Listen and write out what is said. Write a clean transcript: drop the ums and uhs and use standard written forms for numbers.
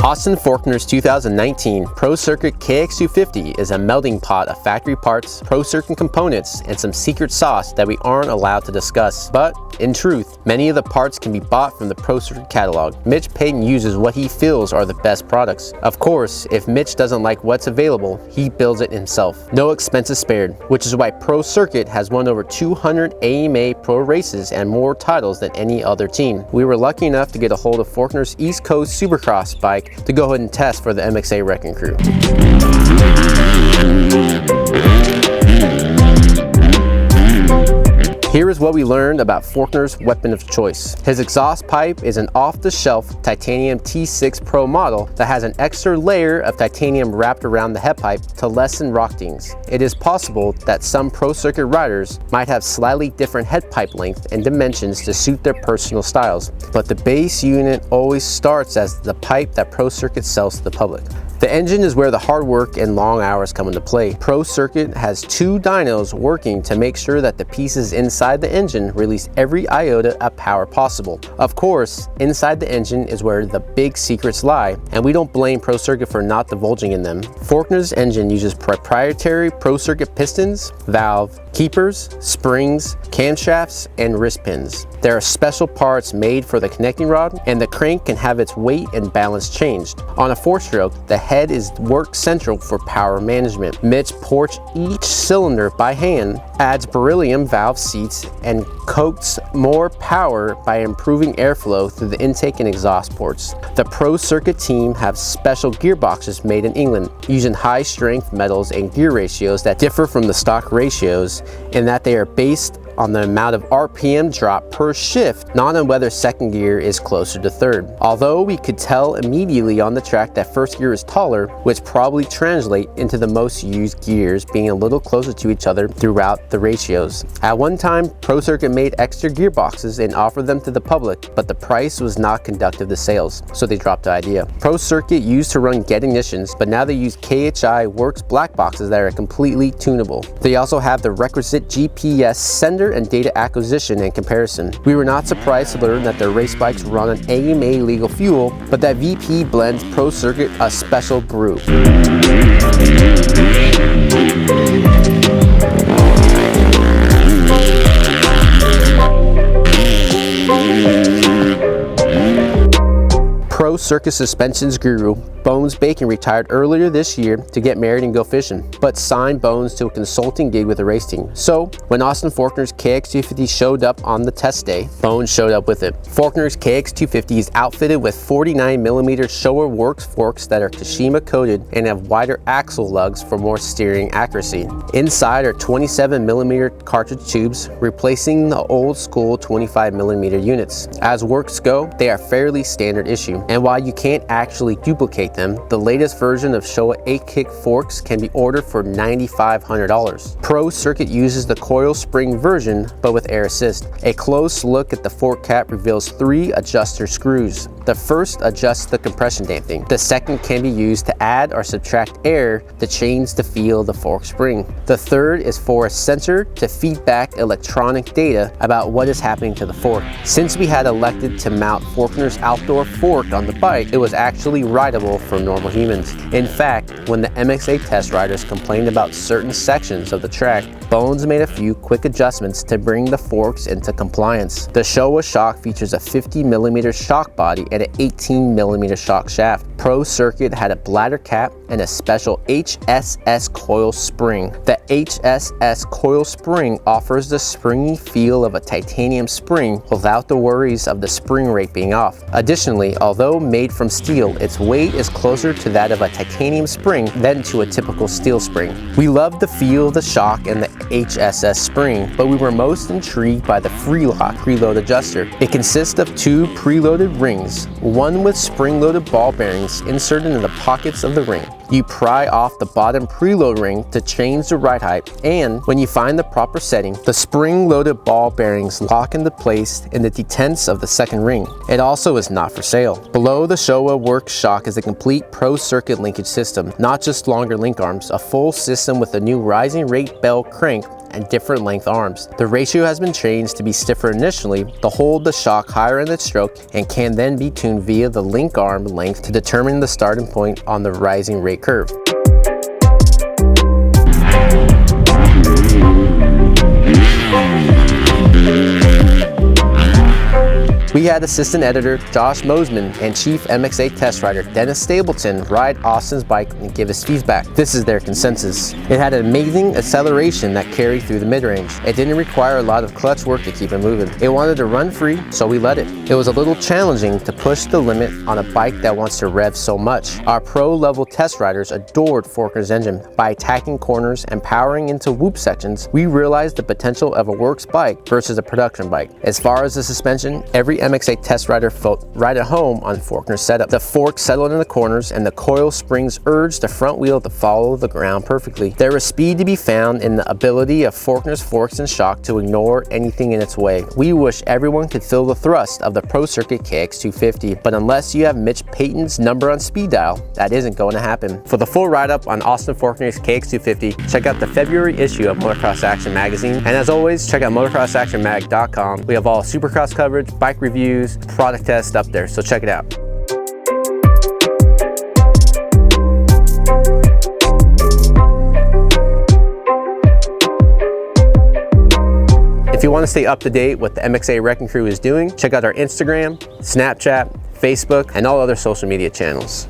Austin Forkner's 2019 Pro Circuit KX250 is a melting pot of factory parts, Pro Circuit components, and some secret sauce that we aren't allowed to discuss. But in truth, many of the parts can be bought from the Pro Circuit catalog. Mitch Payton uses what he feels are the best products. Of course, if Mitch doesn't like what's available, he builds it himself. No expenses spared, which is why Pro Circuit has won over 200 AMA Pro races and more titles than any other team. We were lucky enough to get a hold of Forkner's East Coast Supercross bike to go ahead and test for the MXA Wrecking Crew. Here is what we learned about Forkner's weapon of choice. His exhaust pipe is an off-the-shelf titanium T6 Pro model that has an extra layer of titanium wrapped around the head pipe to lessen rock dings. It is possible that some Pro Circuit riders might have slightly different head pipe length and dimensions to suit their personal styles, but the base unit always starts as the pipe that Pro Circuit sells to the public. The engine is where the hard work and long hours come into play. Pro Circuit has two dynos working to make sure that the pieces inside the engine release every iota of power possible. Of course, inside the engine is where the big secrets lie, and we don't blame Pro Circuit for not divulging in them. Forkner's engine uses proprietary Pro Circuit pistons, valve, keepers, springs, camshafts, and wrist pins. There are special parts made for the connecting rod, and the crank can have its weight and balance changed. On a 4-stroke, the head is work central for power management. Mitch ports each cylinder by hand, adds beryllium valve seats, and coats more power by improving airflow through the intake and exhaust ports. The Pro Circuit team have special gearboxes made in England, using high-strength metals and gear ratios that differ from the stock ratios in that they are based on the amount of RPM drop per shift, not on whether second gear is closer to third. Although we could tell immediately on the track that first gear is taller, which probably translate into the most used gears being a little closer to each other throughout the ratios. At one time, Pro Circuit made extra gearboxes and offered them to the public, but the price was not conducive to sales, so they dropped the idea. Pro Circuit used to run Get ignitions, but now they use KHI Works black boxes that are completely tunable. They also have the requisite GPS sender and data acquisition and comparison. We were not surprised to learn that their race bikes run on AMA legal fuel, but that VP blends Pro Circuit a special brew. Pro Circuit suspensions guru Bones Bacon retired earlier this year to get married and go fishing, but signed Bones to a consulting gig with the race team. So when Austin Forkner's KX250 showed up on the test day, Bones showed up with it. Forkner's KX250 is outfitted with 49mm Showa Works forks that are Kashima coated and have wider axle lugs for more steering accuracy. Inside are 27mm cartridge tubes, replacing the old school 25mm units. As works go, they are fairly standard issue, and while you can't actually duplicate them, the latest version of Showa 8-kick forks can be ordered for $9,500. Pro Circuit uses the coil spring version, but with air assist. A close look at the fork cap reveals 3 adjuster screws. The first adjusts the compression damping. The second can be used to add or subtract air to change the feel of the fork spring. The third is for a sensor to feed back electronic data about what is happening to the fork. Since we had elected to mount Forkner's outdoor fork on the bike, it was actually rideable for normal humans. In fact, when the MXA test riders complained about certain sections of the track, Bones made a few quick adjustments to bring the forks into compliance. The Showa shock features a 50mm shock body and an 18mm shock shaft. Pro Circuit had a bladder cap and a special HSS coil spring. The HSS coil spring offers the springy feel of a titanium spring without the worries of the spring rate being off. Additionally, although made from steel, its weight is closer to that of a titanium spring than to a typical steel spring. We loved the feel of the shock and the HSS spring, but we were most intrigued by the Freelock preload adjuster. It consists of 2 preloaded rings, one with spring-loaded ball bearings bearings inserted in the pockets of the ring. You pry off the bottom preload ring to change the ride height, and when you find the proper setting, the spring-loaded ball bearings lock into place in the detents of the second ring. It also is not for sale. Below the Showa Works shock is a complete Pro Circuit linkage system, not just longer link arms, a full system with a new rising rate bell crank and different length arms. The ratio has been changed to be stiffer initially to hold the shock higher in the stroke and can then be tuned via the link arm length to determine the starting point on the rising rate curve. We had assistant editor Josh Mosman and chief MXA test rider Dennis Stapleton ride Austin's bike and give his feedback. This is their consensus. It had an amazing acceleration that carried through the mid-range. It didn't require a lot of clutch work to keep it moving. It wanted to run free, so we let it. It was a little challenging to push the limit on a bike that wants to rev so much. Our pro-level test riders adored Forkner's engine. By attacking corners and powering into whoop sections, we realized the potential of a works bike versus a production bike. As far as the suspension, every MXA test rider felt right at home on Forkner's setup. The forks settled in the corners and the coil springs urged the front wheel to follow the ground perfectly. There was speed to be found in the ability of Forkner's forks and shock to ignore anything in its way. We wish everyone could feel the thrust of the Pro Circuit KX250, but unless you have Mitch Payton's number on speed dial, that isn't going to happen. For the full write-up on Austin Forkner's KX250, check out the February issue of Motocross Action magazine, and as always, check out motocrossactionmag.com. We have all Supercross coverage, bike reviews, product tests up there, so check it out. If you want to stay up to date with the MXA Wrecking Crew is doing, check out our Instagram, Snapchat, Facebook, and all other social media channels.